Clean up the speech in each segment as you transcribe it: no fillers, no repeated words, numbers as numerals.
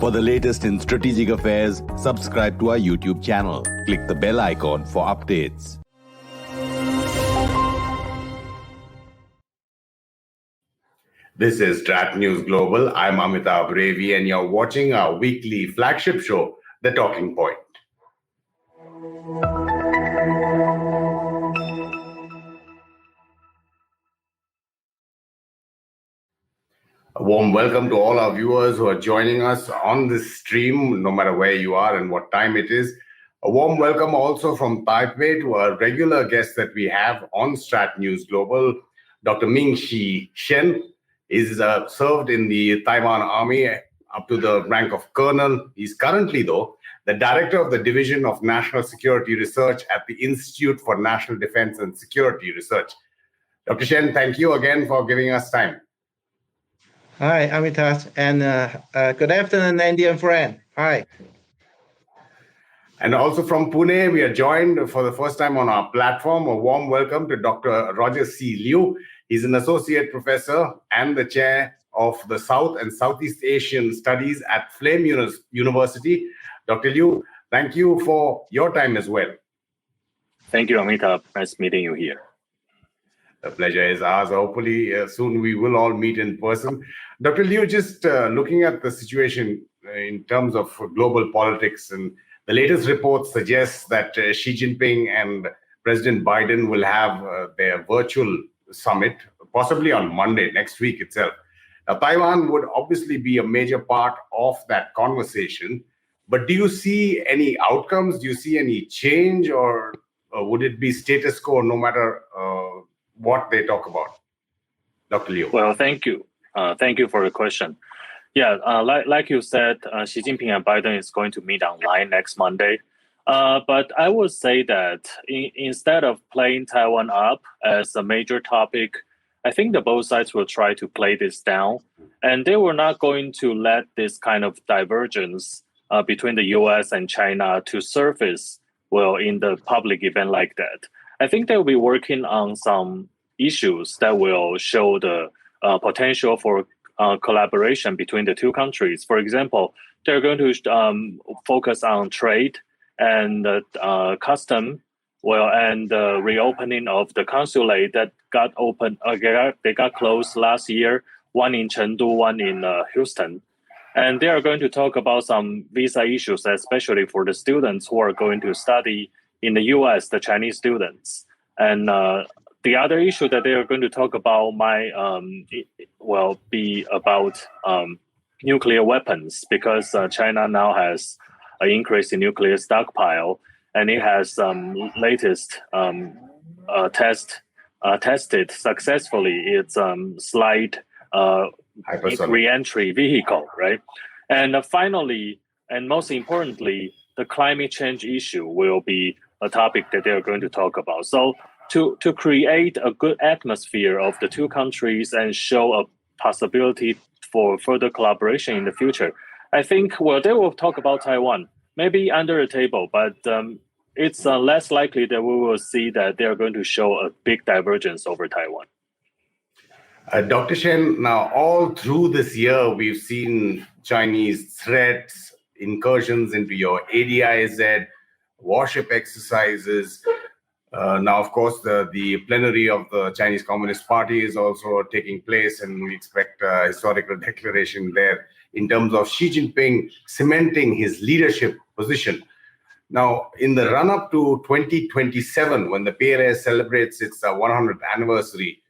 For the latest in strategic affairs, subscribe to our YouTube channel. Click the bell icon for updates. This is StratNews Global. I'm Amitabh Revi, and you're watching our weekly flagship show, The Talking Point. A warm welcome to all our viewers who are joining us on this stream, no matter where you are and what time it is. A warm welcome also from Taipei to our regular guest that we have on StratNews Global, Dr. Ming-shih Shen. Is served in the Taiwan Army up to the rank of colonel. He's currently, though, the director of the Division of National Security Research at the Institute for National Defense and Security Research. Dr. Shen, thank you again for giving us time. Hi, Amitabh, and good afternoon, Indian friend. Hi. And also from Pune, we are joined for the first time on our platform. A warm welcome to Dr. Roger C. Liu. He's an associate professor and the chair of the South and Southeast Asian Studies at Flame University. Dr. Liu, thank you for your time as well. Thank you, Amitabh. Nice meeting you here. The pleasure is ours. Hopefully, soon we will all meet in person. Dr. Liu, just looking at the situation in terms of global politics, and the latest report suggests that Xi Jinping and President Biden will have their virtual summit, possibly on Monday, next week itself. Now, Taiwan would obviously be a major part of that conversation, but do you see any outcomes? Do you see any change, or would it be status quo no matter what they talk about? Dr. Liu. Well, thank you. Thank you for the question. Yeah, like you said, Xi Jinping and Biden is going to meet online next Monday. But I would say that instead of playing Taiwan up as a major topic, I think that both sides will try to play this down, and they were not going to let this kind of divergence between the U.S. and China to surface in the public event like that. I think they will be working on some issues that will show the potential for collaboration between the two countries. For example, they're going to focus on trade and custom, and the reopening of the consulate that got open. They got closed last year, one in Chengdu, one in Houston. And they are going to talk about some visa issues, especially for the students who are going to study in the U.S., the Chinese students. And the other issue that they are going to talk about be about nuclear weapons, because China now has an increase in nuclear stockpile, and it has latest tested successfully its slight re-entry vehicle, right? And finally, and most importantly, the climate change issue will be a topic that they're going to talk about. So to create a good atmosphere of the two countries and show a possibility for further collaboration in the future, I think, they will talk about Taiwan, maybe under the table, but it's less likely that we will see that they are going to show a big divergence over Taiwan. Dr. Shen, now all through this year, we've seen Chinese threats, incursions into your ADIZ, warship exercises. Now, of course, the plenary of the Chinese Communist Party is also taking place, and we expect a historical declaration there in terms of Xi Jinping cementing his leadership position. Now, in the run-up to 2027, when the PLA celebrates its 100th anniversary,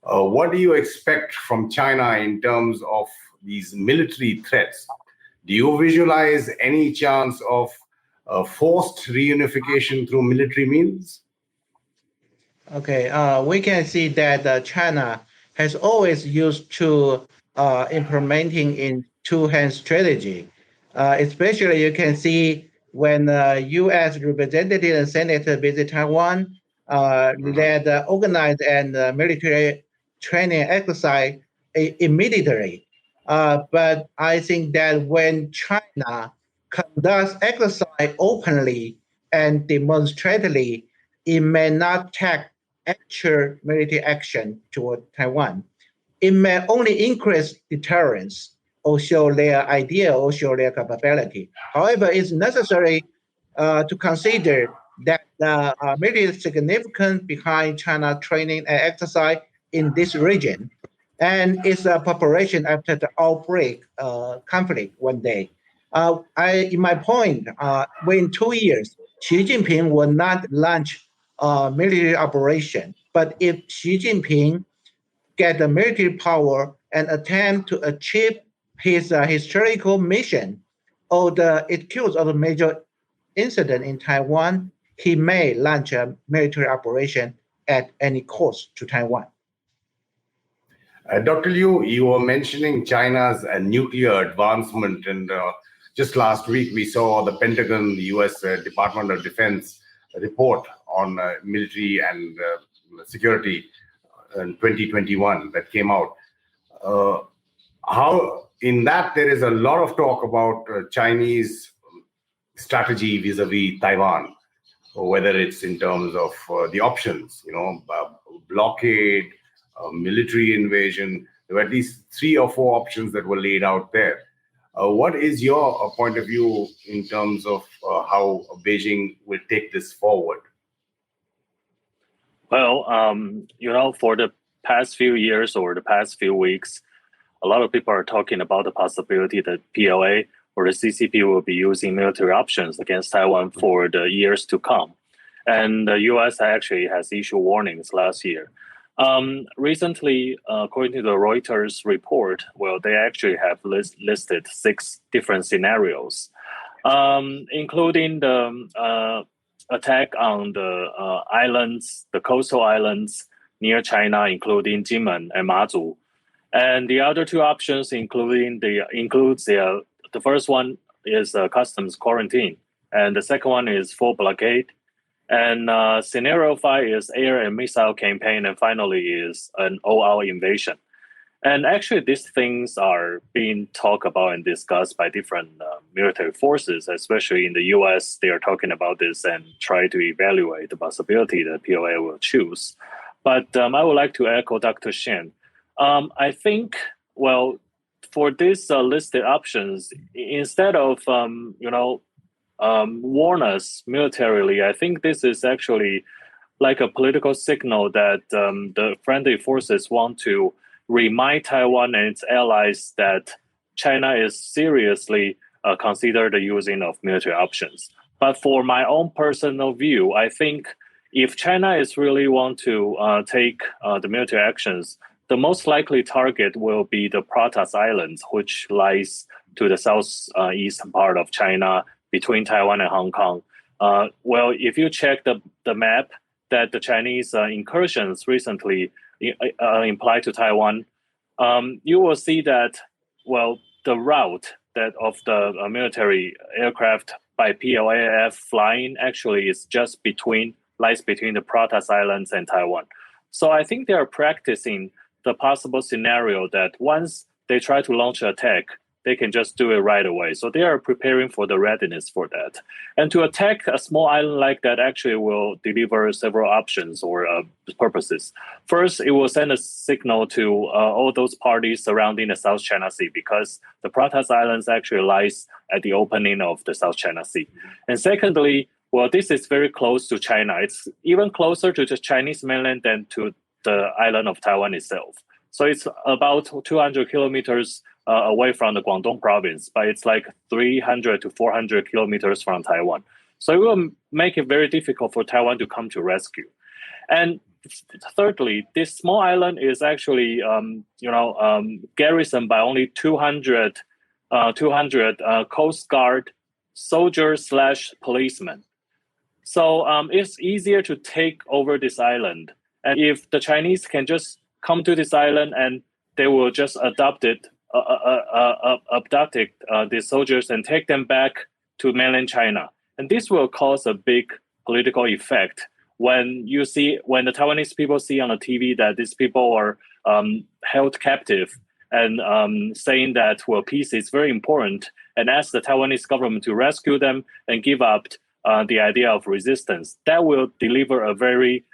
what do you expect from China in terms of these military threats? Do you visualize any chance of forced reunification through military means? Okay, we can see that China has always used to implementing in two-hand strategy. Especially you can see when U.S. representative and senator visit Taiwan, led organized and military training exercise immediately. But I think that when China conducts exercise openly and demonstratively, it may not take actual military action toward Taiwan. It may only increase deterrence or show their idea or show their capability. However, it's necessary to consider that the military significance behind China training and exercise in this region, and its preparation after the outbreak conflict one day. In my point, within 2 years, Xi Jinping will not launch a military operation. But if Xi Jinping get the military power and attempt to achieve his historical mission or the excuse of a major incident in Taiwan, he may launch a military operation at any cost to Taiwan. Dr. Liu, you were mentioning China's nuclear advancement, and just last week we saw the Pentagon, the U.S. Department of Defense report on military and security in 2021 that came out. How in that there is a lot of talk about Chinese strategy vis-a-vis Taiwan, whether it's in terms of the options, blockade, military invasion. There were at least 3 or 4 options that were laid out there. What is your point of view in terms of how Beijing will take this forward? Well, for the past few years or the past few weeks, a lot of people are talking about the possibility that PLA or the CCP will be using military options against Taiwan for the years to come. And the U.S. actually has issued warnings last year. Recently, according to the Reuters report, they actually have listed 6 different scenarios, including the attack on the islands, the coastal islands near China, including Jinmen and Mazu. And the other 2 options includes the first one is customs quarantine, and the second one is full blockade. And scenario 5 is air and missile campaign, and finally is an all-out invasion. And actually, these things are being talked about and discussed by different military forces, especially in the U.S. They are talking about this and try to evaluate the possibility that PLA will choose. But I would like to echo Dr. Shen. I think, for these listed options, instead of warn us militarily, I think this is actually like a political signal that the friendly forces want to remind Taiwan and its allies that China is seriously considered the using of military options. But for my own personal view, I think if China is really want to take the military actions, the most likely target will be the Pratas Islands, which lies to the southeast part of China between Taiwan and Hong Kong. If you check the map that the Chinese incursions recently implied to Taiwan, you will see that, the route that of the military aircraft by PLAF flying actually is just lies between the Pratas Islands and Taiwan. So I think they are practicing the possible scenario that once they try to launch an attack, they can just do it right away. So they are preparing for the readiness for that. And to attack a small island like that actually will deliver several options or purposes. First, it will send a signal to all those parties surrounding the South China Sea, because the Pratas Islands actually lies at the opening of the South China Sea. And secondly, this is very close to China. It's even closer to the Chinese mainland than to the island of Taiwan itself. So it's about 200 kilometers away from the Guangdong province, but it's like 300 to 400 kilometers from Taiwan. So it will make it very difficult for Taiwan to come to rescue. And thirdly, this small island is actually, garrisoned by only 200 Coast Guard soldiers / policemen. So it's easier to take over this island. And if the Chinese can just come to this island and they will just abduct these soldiers and take them back to mainland China. And this will cause a big political effect when the Taiwanese people see on the TV that these people are held captive and saying that, peace is very important, and ask the Taiwanese government to rescue them and give up the idea of resistance. That will deliver a very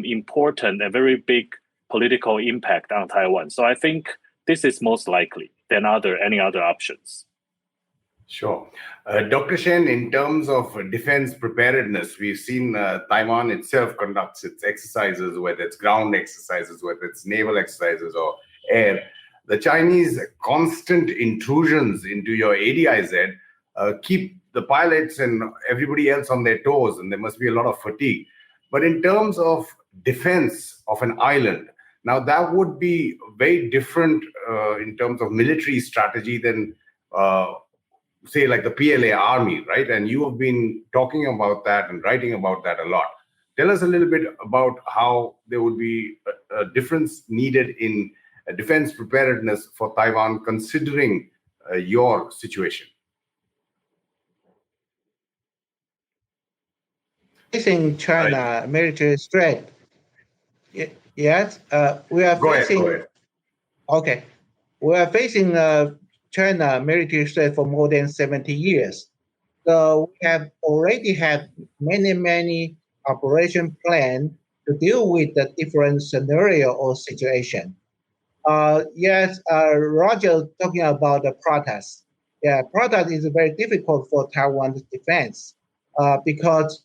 important and very big political impact on Taiwan. So I think this is most likely. than any other options. Sure. Dr. Shen, in terms of defense preparedness, we've seen Taiwan itself conducts its exercises, whether it's ground exercises, whether it's naval exercises or air. The Chinese constant intrusions into your ADIZ keep the pilots and everybody else on their toes, and there must be a lot of fatigue. But in terms of defense of an island, now that would be very different in terms of military strategy than say like the PLA army, right? And you have been talking about that and writing about that a lot. Tell us a little bit about how there would be a difference needed in defense preparedness for Taiwan, considering your situation. Facing China military threat. Yes, we are Go facing. ahead. Okay, we are facing China military threat for more than 70 years. So we have already had many operation plans to deal with the different scenario or situation. Yes, Roger talking about the protest. Yeah, protest is very difficult for Taiwan's defense because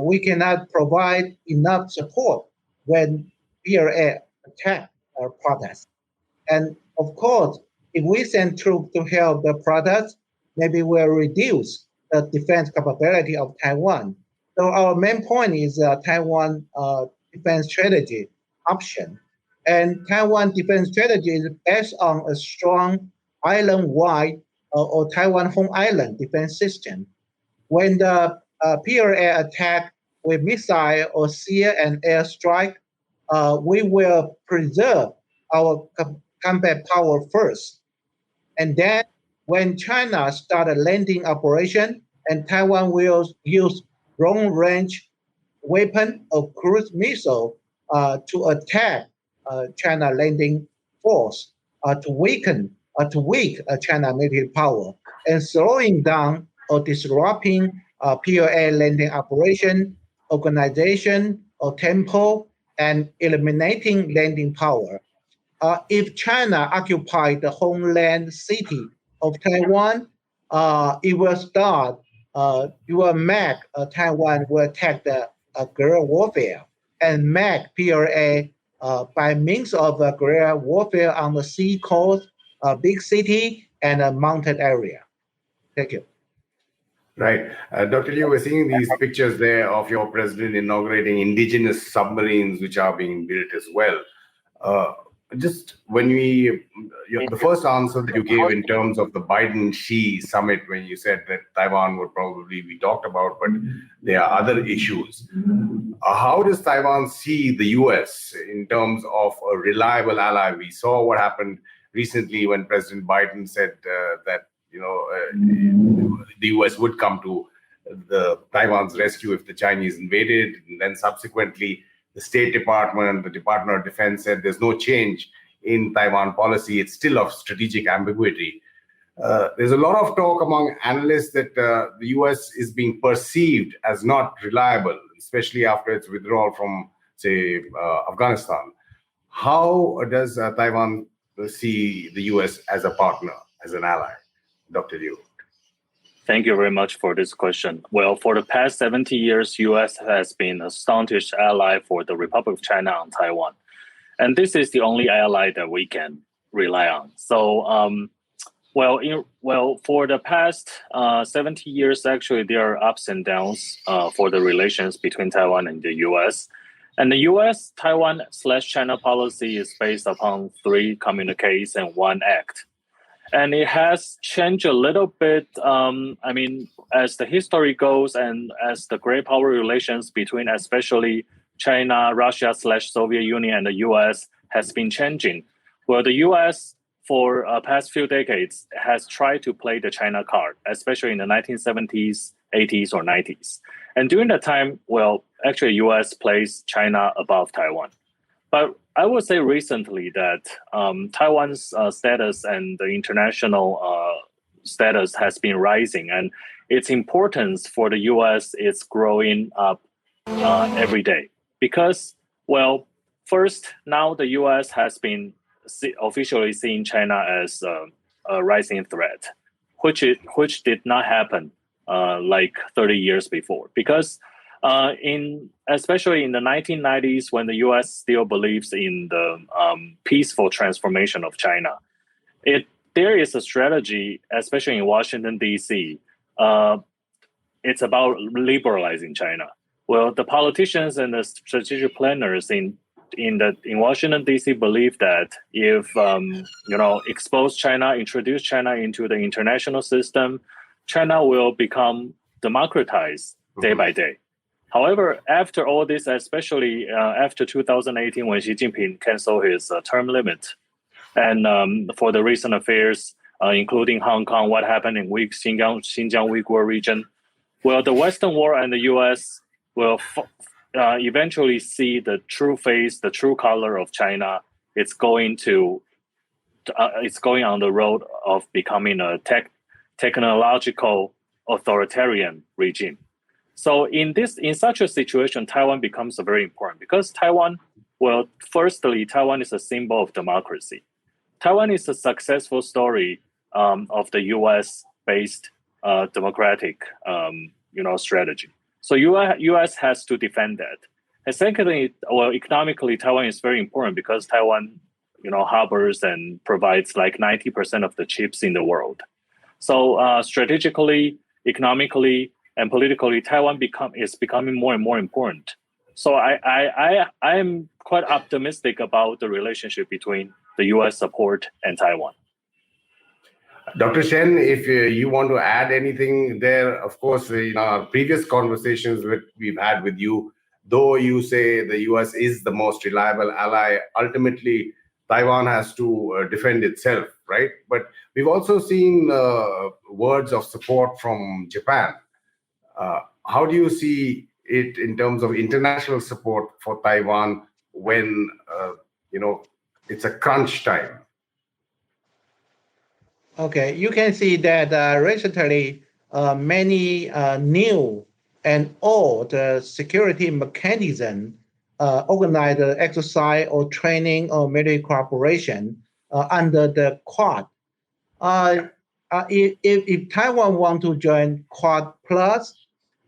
we cannot provide enough support when PLA attack protest. And of course, if we send troops to help the protest, maybe we'll reduce the defense capability of Taiwan. So our main point is Taiwan defense strategy option. And Taiwan defense strategy is based on a strong island-wide or Taiwan home island defense system. When the PLA attack with missile or sea and air strike, we will preserve our combat power first. And then when China started landing operation, and Taiwan will use long-range weapon or cruise missile to attack China landing force to weak China military power and slowing down or disrupting PLA landing operation, organization or tempo, and eliminating landing power. If China occupy the homeland city of Taiwan, it will start. It will make Taiwan will attack the guerrilla warfare and make PLA by means of guerrilla warfare on the sea coast, big city, and a mountain area. Thank you. Right. Dr. Liu, we're seeing these pictures there of your president inaugurating indigenous submarines, which are being built as well. Just when the first answer that you gave in terms of the Biden-Xi summit, when you said that Taiwan would probably be talked about, but there are other issues. How does Taiwan see the US in terms of a reliable ally? We saw what happened recently when President Biden said that the US would come to the Taiwan's rescue if the Chinese invaded, and then subsequently the State Department, the Department of Defense said there's no change in Taiwan policy. It's still of strategic ambiguity. There's a lot of talk among analysts that the US is being perceived as not reliable, especially after its withdrawal from, say, Afghanistan. How does Taiwan see the US as a partner, as an ally? Dr. Liu. Thank you very much for this question. Well, for the past 70 years, U.S. has been a staunch ally for the Republic of China on Taiwan. And this is the only ally that we can rely on. So, for the past 70 years, actually, there are ups and downs for the relations between Taiwan and the U.S. And the U.S.-Taiwan/China policy is based upon 3 communiques and 1 act. And it has changed a little bit, as the history goes and as the great power relations between especially China, Russia/Soviet Union, and the US has been changing. Well, the US for past few decades has tried to play the China card, especially in the 1970s, 80s, or 90s. And during that time, actually US placed China above Taiwan. But I would say recently that Taiwan's status and the international status has been rising, and its importance for the U.S. is growing up every day. Because, first, now the U.S. has been officially seeing China as rising threat, which did not happen like 30 years before. Because especially in the 1990s, when the U.S. still believes in the peaceful transformation of China, there is a strategy, especially in Washington, D.C., it's about liberalizing China. Well, the politicians and the strategic planners in Washington, D.C. believe that if expose China, introduce China into the international system, China will become democratized day by day. However, after all this, especially after 2018, when Xi Jinping canceled his term limit, and for the recent affairs, including Hong Kong, what happened in Xinjiang Uyghur region, well, the Western world and the U.S. will eventually see the true face, the true color of China. It's going on the road of becoming a technological authoritarian regime. So in such a situation, Taiwan becomes very important because firstly, Taiwan is a symbol of democracy. Taiwan is a successful story of the U.S.-based democratic, strategy. So U.S. has to defend that. And secondly, economically, Taiwan is very important because Taiwan, harbors and provides like 90% of the chips in the world. So strategically, economically, and politically, Taiwan is becoming more and more important. So I am quite optimistic about the relationship between the U.S. support and Taiwan. Dr. Shen, if you want to add anything there, of course, in our previous conversations we've had with you, though you say the U.S. is the most reliable ally, ultimately Taiwan has to defend itself, right? But we've also seen words of support from Japan. How do you see it in terms of international support for Taiwan when, it's a crunch time? Okay, you can see that recently many new and old security mechanism organize exercise or training or military cooperation under the Quad. If Taiwan want to join Quad Plus,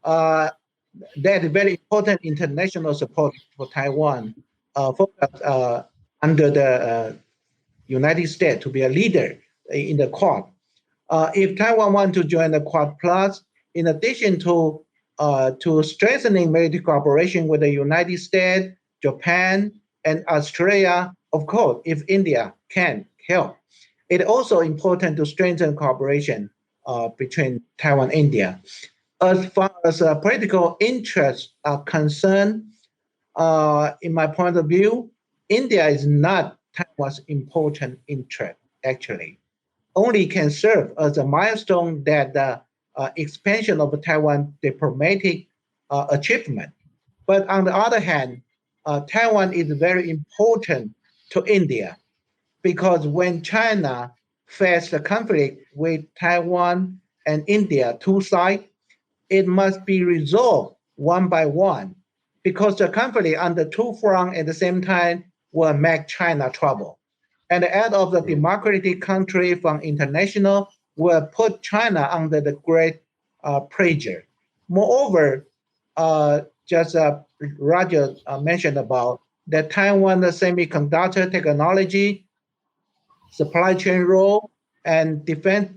that is very important international support for Taiwan under the United States to be a leader in the Quad. If Taiwan want to join the Quad Plus, in addition to strengthening military cooperation with the United States, Japan, and Australia, of course, if India can help, it's also important to strengthen cooperation between Taiwan and India. As far as political interests are concerned, in my point of view, India is not Taiwan's important interest, actually. Only can serve as a milestone that the expansion of Taiwan diplomatic achievement. But on the other hand, Taiwan is very important to India because when China faced the conflict with Taiwan and India, two sides, it must be resolved one by one because the conflict on the two fronts at the same time will make China trouble. And the aid of the democratic country from international will put China under the great pressure. Moreover, just Roger mentioned about the Taiwan semiconductor technology, supply chain role, and defense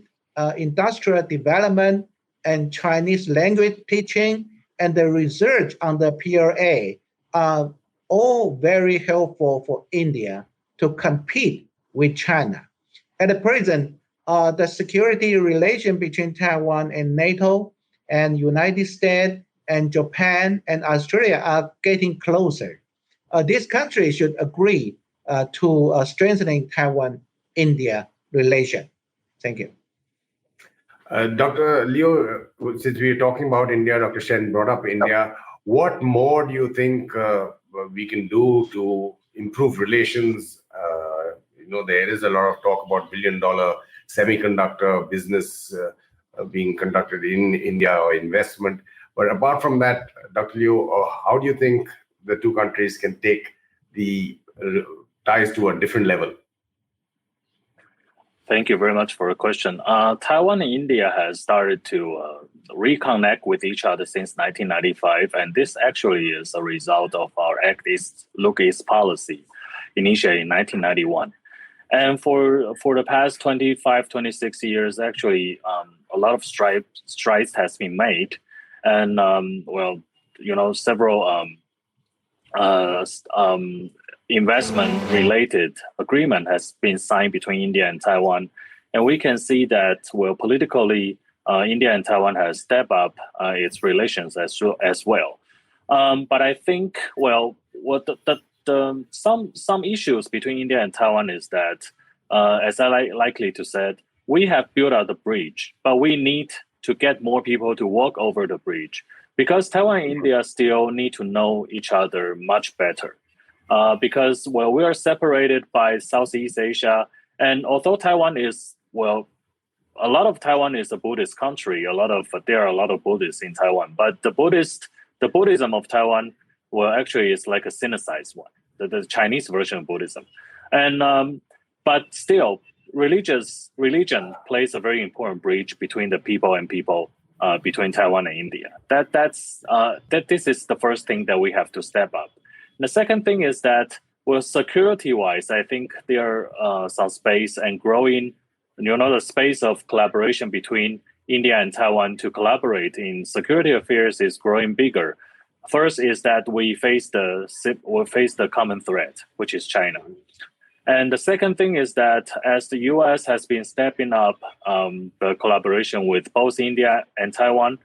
industrial development, and Chinese language teaching, and the research on the PLA are all very helpful for India to compete with China. At the present, the security relation between Taiwan and NATO and United States and Japan and Australia are getting closer. These countries should agree to strengthening Taiwan-India relation. Thank you. Dr. Liu, since we're talking about India, Dr. Shen brought up India. What more do you think we can do to improve relations? There is a lot of talk about billion-dollar semiconductor business being conducted in India or investment. But apart from that, Dr. Liu, how do you think the two countries can take the ties to a different level? Thank you very much for the question. Taiwan and India has started to reconnect with each other since 1995, and this actually is a result of our Act East, Look East policy initiated in 1991. And for the past 25, 26 years, actually, a lot of strides has been made, and several investment-related agreement has been signed between India and Taiwan, and we can see that politically, India and Taiwan has stepped up its relations as well. But I think what some issues between India and Taiwan is that, as I likely to said, we have built out the bridge, but we need to get more people to walk over the bridge because Taiwan and India still need to know each other much better. Because we are separated by Southeast Asia, and although Taiwan is a lot of Taiwan is a Buddhist country. There are a lot of Buddhists in Taiwan, but the Buddhism of Taiwan actually is like a synthesized one, the Chinese version of Buddhism, and but still, religion plays a very important bridge between the people and people between Taiwan and India. This is the first thing that we have to step up. The second thing is that, security-wise, I think there are some space and growing, the space of collaboration between India and Taiwan to collaborate in security affairs is growing bigger. First is that we face the common threat, which is China. And the second thing is that as the U.S. has been stepping up the collaboration with both India and Taiwan,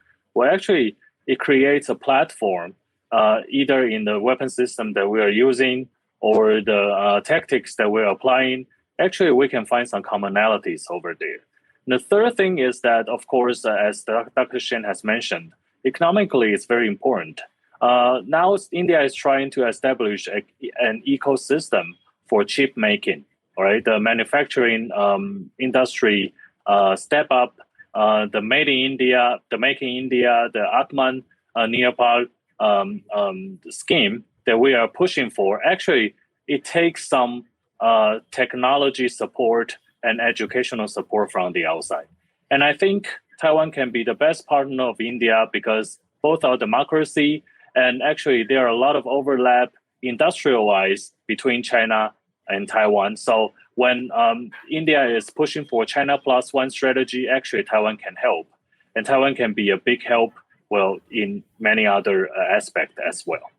actually it creates a platform either in the weapon system that we are using or the tactics that we're applying. Actually, we can find some commonalities over there. And the third thing is that, of course, as Dr. Shen has mentioned, economically it's very important. Now India is trying to establish an ecosystem for chip making. All right, the manufacturing industry step up, the Made in India, the Make in India, the Atman Nepal scheme that we are pushing for. Actually, it takes some technology support and educational support from the outside. And I think Taiwan can be the best partner of India because both are democracy, and actually there are a lot of overlap industrial-wise between China and Taiwan. So when India is pushing for China plus one strategy, actually Taiwan can help. And Taiwan can be a big help, in many other aspects as well.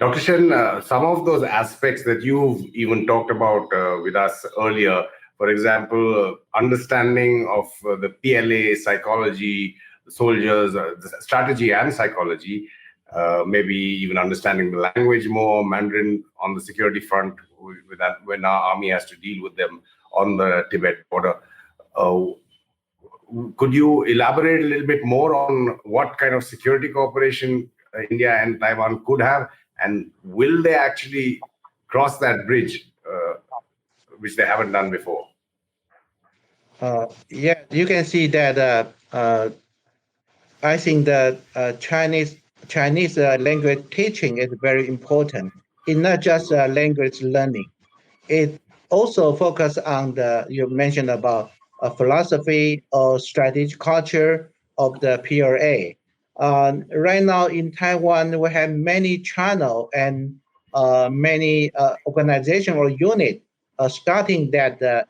Dr. Shen, some of those aspects that you've even talked about with us earlier, for example, understanding of the PLA psychology, soldiers, the strategy and psychology, maybe even understanding the language more, Mandarin on the security front, with that, when our army has to deal with them on the Tibet border. Could you elaborate a little bit more on what kind of security cooperation India and Taiwan could have, and will they actually cross that bridge, which they haven't done before? Yeah, you can see that I think that Chinese language teaching is very important. It's not just language learning. It also focuses on you mentioned about philosophy or strategic culture of the PLA. Right now in Taiwan, we have many channels and many organizations or units starting that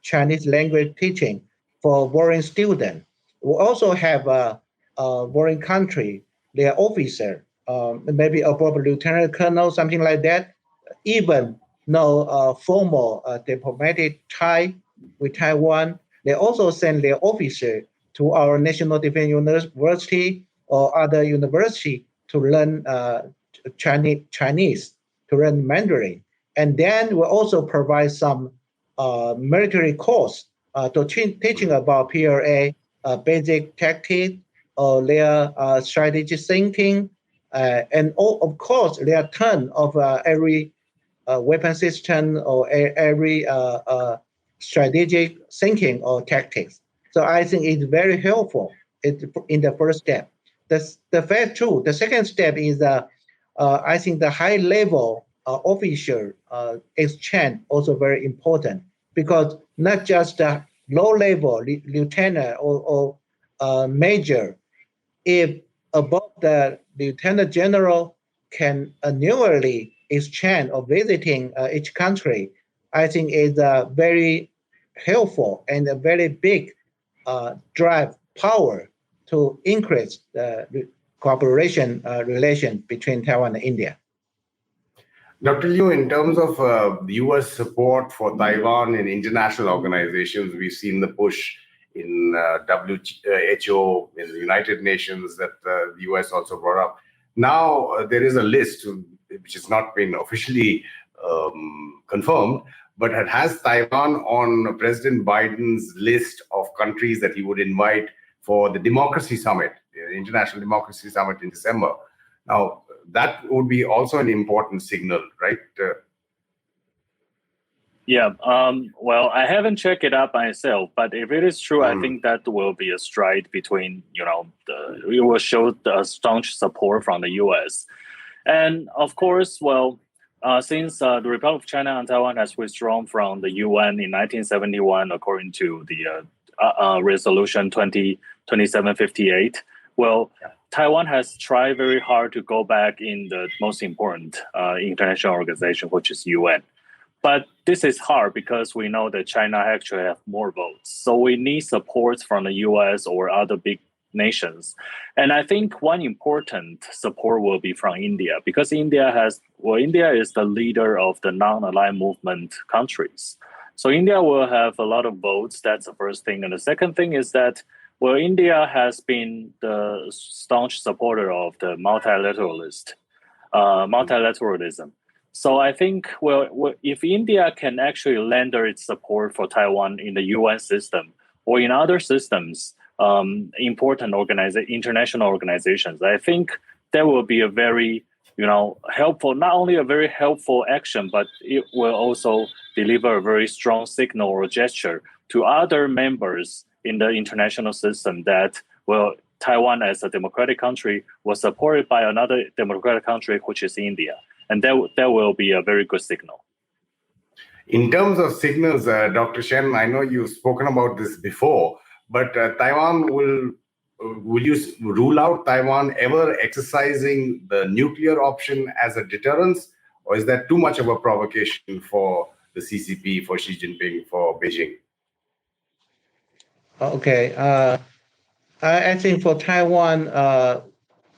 Chinese language teaching for foreign students. We also have a foreign country, their officer, maybe above lieutenant colonel, something like that, even no formal diplomatic tie with Taiwan. They also send their officer to our National Defense University or other university to learn Chinese, to learn Mandarin. And then we also provide some military course to teaching about PLA basic tactics or their strategic thinking, and of course their turn of every weapon system or every strategic thinking or tactics. So I think it's very helpful in the first step. The second step is I think the high level official exchange also very important. because not just a low-level lieutenant or major, if above the lieutenant general can annually exchange or visiting each country, I think is very helpful and a very big drive power to increase the cooperation relation between Taiwan and India. Dr. Liu, in terms of the U.S. support for Taiwan in international organizations, we've seen the push in WHO, in the United Nations that the U.S. also brought up. Now there is a list which has not been officially confirmed, but it has Taiwan on President Biden's list of countries that he would invite for the Democracy Summit, the International Democracy Summit in December. Now, that would be also an important signal, right? Yeah, well, I haven't checked it out myself, but if it is true, I think that will be a stride between, it will show the staunch support from the U.S. And of course, well, since the Republic of China and Taiwan has withdrawn from the UN in 1971, according to the Resolution 2758, well, Taiwan has tried very hard to go back in the most important international organization, which is UN. But this is hard because we know that China actually have more votes. So we need support from the US or other big nations. And I think one important support will be from India, because India is the leader of the non-aligned movement countries. So India will have a lot of votes. That's the first thing. And the second thing is that, well, India has been the staunch supporter of the multilateralism. So I think, well, if India can actually render its support for Taiwan in the UN system or in other systems, important international organizations, I think that will be a very, helpful, not only a very helpful action, but it will also deliver a very strong signal or gesture to other members in the international system that, well, Taiwan as a democratic country was supported by another democratic country, which is India. And that will be a very good signal. In terms of signals, Dr. Shen, I know you've spoken about this before, but Taiwan will you rule out Taiwan ever exercising the nuclear option as a deterrence, or is that too much of a provocation for the CCP, for Xi Jinping, for Beijing? Okay, I think for Taiwan,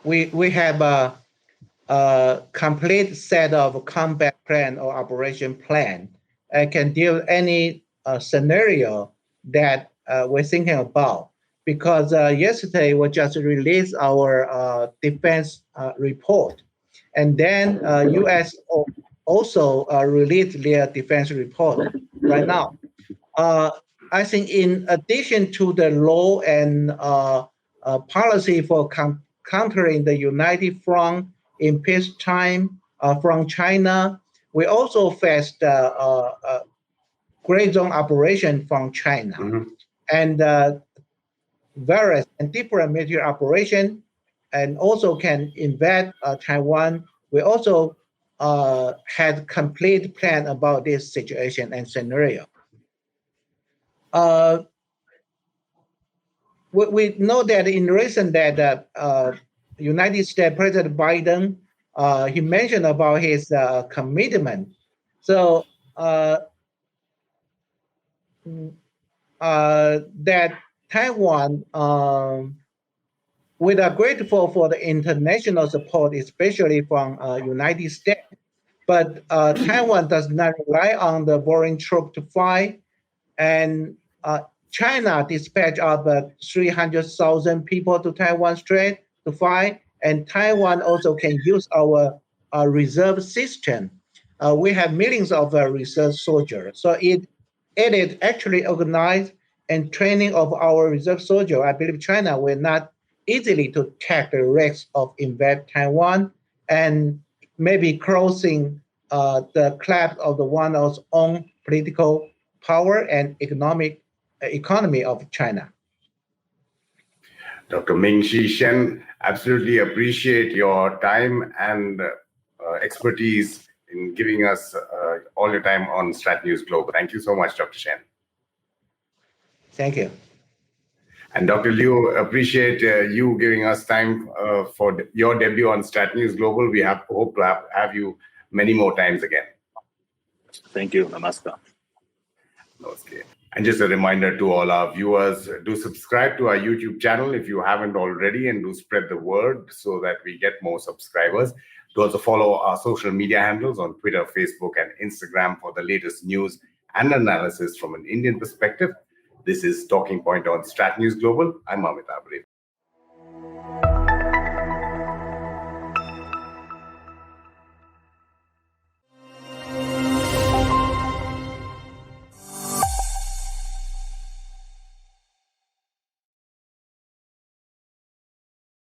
we have a complete set of combat plan or operation plan and can deal with any scenario that we're thinking about. Because yesterday we just released our defense report, and then U.S. also released their defense report right now. I think in addition to the law and policy for countering the United Front in peacetime from China, we also faced gray zone operation from China, and various and different military operation, and also can invade Taiwan. We also had complete plan about this situation and scenario. We know that in recent that United States President Biden, he mentioned about his commitment. So that Taiwan, we are grateful for the international support, especially from United States. But Taiwan does not rely on the foreign troop to fight, and China dispatched up 300,000 people to Taiwan Strait to fight, and Taiwan also can use our reserve system. We have millions of reserve soldiers, so it is actually organized and training of our reserve soldiers. I believe China will not easily to take the risk of invade Taiwan and maybe closing the collapse of the one of its own political power and economy of China. Dr. Ming-shih Shen, absolutely appreciate your time and expertise in giving us all all your time on StratNews Global. Thank you so much, Dr. Shen. Thank you. And Dr. Liu, appreciate you giving us time for your debut on StratNews Global. We hope to have you many more times again. Thank you. Namaskar. Okay. And just a reminder to all our viewers, do subscribe to our YouTube channel if you haven't already, and do spread the word so that we get more subscribers. Do also follow our social media handles on Twitter, Facebook, and Instagram for the latest news and analysis from an Indian perspective. This is Talking Point on StratNews Global. I'm Amitabh.